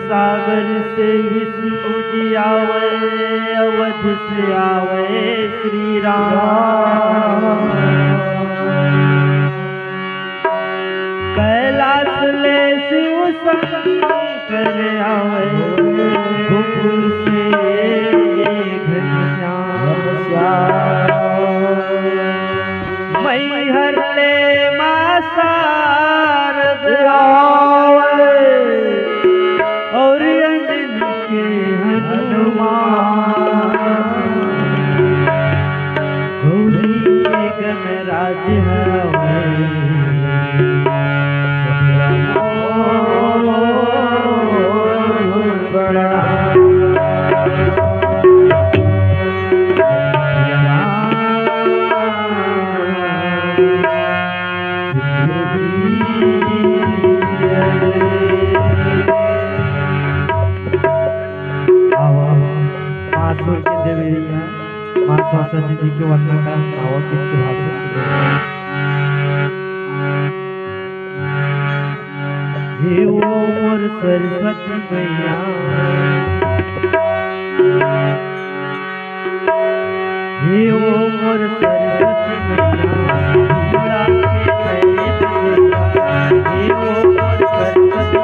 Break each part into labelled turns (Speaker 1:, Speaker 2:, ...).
Speaker 1: सागर से विष्णु जी आवे, अवध से आवे श्री राम। कैलाश ले शिव शंकर आवे, गोकुल से घनश्याम। मैहर ले मां शारद आवे, और अंजनी के हनुमान। गौरी के गणराज हवे, बड़ा मां सरस्वती जी के वंदन का भाव किसके भाव से हे ओ मोर सरस्वती मैया, हे ओ मोर सरस्वती मैया, हे ओ मोर सरस्वती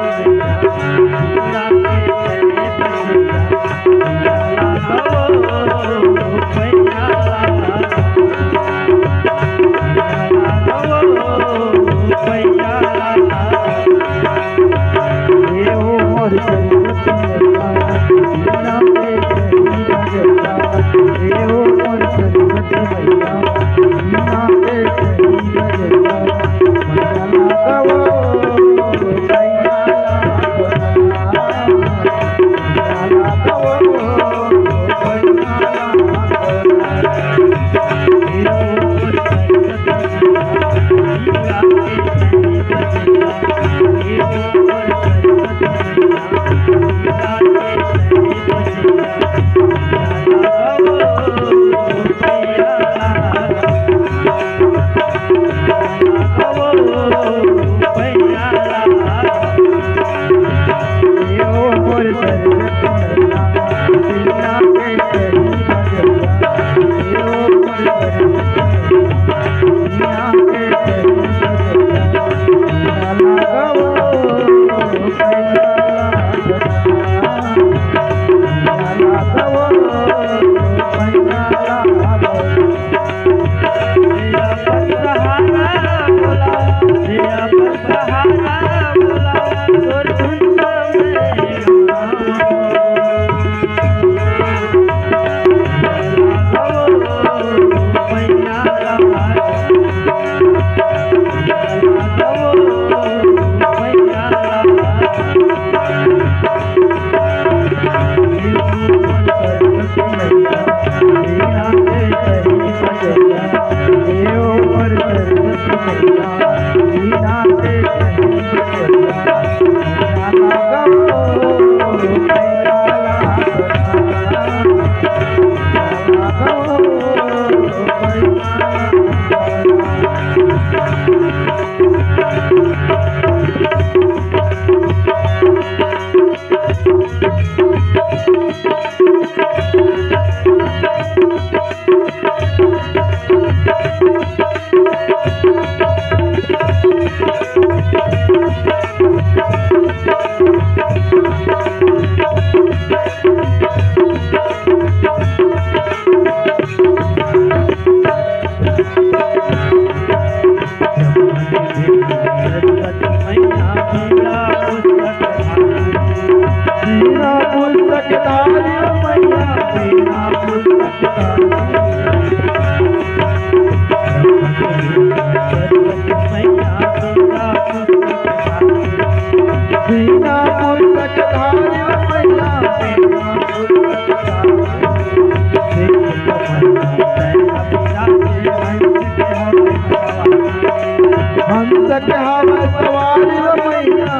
Speaker 2: हंस के हवा सवारी मैया,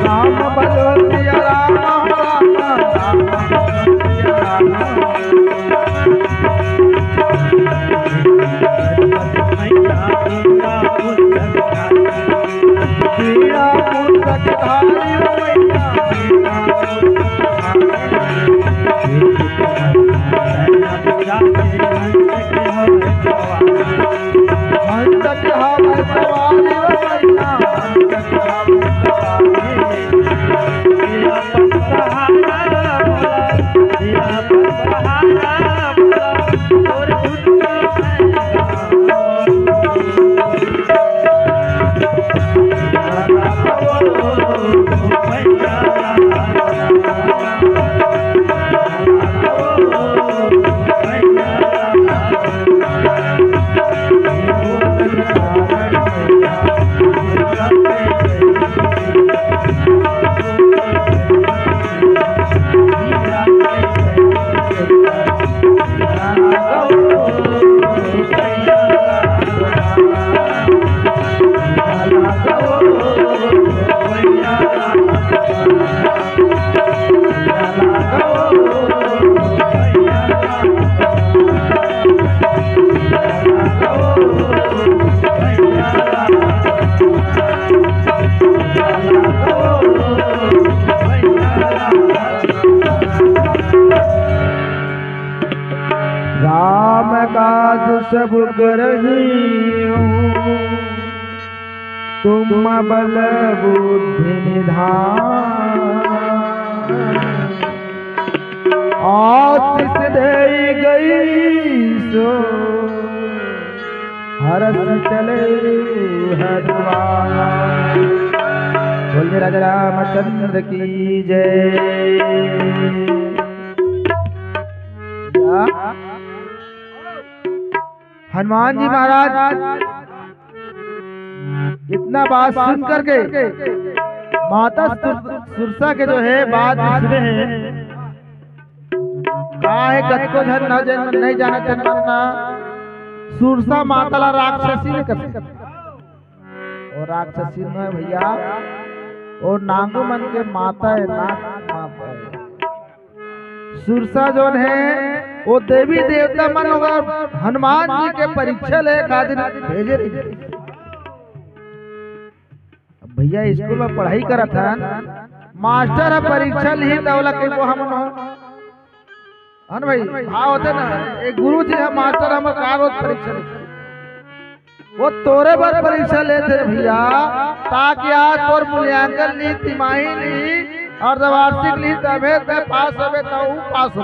Speaker 2: राम भजो सिया राम राम राम भजो सिया राम पीड़ा पुस्तक धारी मैया हंसक हवा सवारी मैया हंसक राम काज सब करही तुम बल बुद्धि निधान आशीष दे गई सो हरस चले हरद्वार। बोलिए राजा रामचंद्र की जय। हनुमान जी महाराज इतना बात सुन करके माता सुरसा के जो है बात सुने हैं कहा है गत को धन न जन्म नहीं जाना जन्मना सुरसा माता ला राक्षसी ने कर और राक्षसी में भैया और नांगो मन के माता है नाग माता है। सुरसा जो है वो देवी देवता मन होगा हनुमान जी के परीक्षा ले खातिर भेजे रही। भैया स्कूल में पढ़ाई करा था मास्टर परीक्षा ली दौला के वो हम हन भाई भाव होते ना एक गुरु जी है मास्टर हम का रोज परीक्षा ली वो तोरे पर परीक्षा लेते भैया ताकि आज तोर मूल्यांकन ली तिमाही ली अर्धवार्षिक ली तबे ते पास होबे तो पास हो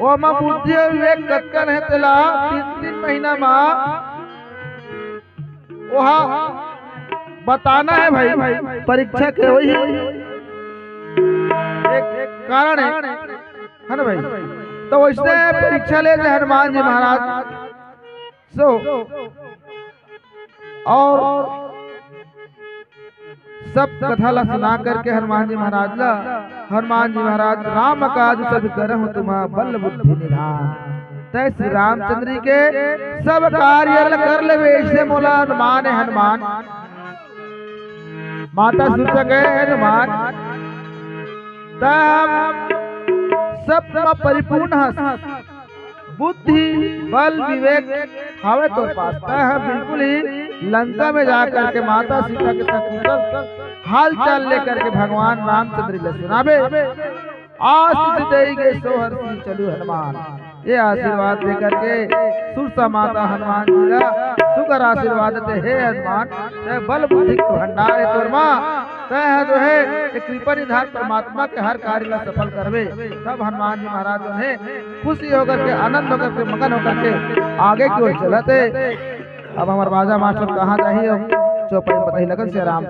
Speaker 2: वो मां बुद्धि विवेक कक्कन है तेला 3 महीना में वहा बताना है भाई परीक्षा के वही एक कारण है ना भाई। तो वैसे परीक्षा ले थे हनुमान जी महाराज सो और सब कथा ला सुना करके हनुमान जी महाराज राम काज सब करहु तुम्हारा बल बुद्धि निधान। तय श्री रामचंद्र जी के सब कार्य कर ले ऐसे मोला हनुमान माता सुरसा गए हनुमान तब सब परिपूर्ण बुद्धि बल विवेक हवे तो पाता है बिल्कुल ही लंका में जाकर के माता सीता के साथ हाल चाल लेकर के भगवान रामचंद्र जी सुनाबे आशीष देंगे सोहर चलू हनुमान। ये आशीर्वाद देकर के सुरसा माता हनुमान जी का सुकर आशीर्वाद देते हे हनुमान बल बुद्धि के भंडार है तोर मां तय जो है कृपा निधान परमात्मा के हर कार्य ला सफल करवे। तब हनुमान जी महाराज जो है खुशी होकर के आनंद होकर के मगन होकर के आगे की ओर चलते। अब हमारे बाजा मास्टर कहाँ जाही चौपाई बताई लगन से राम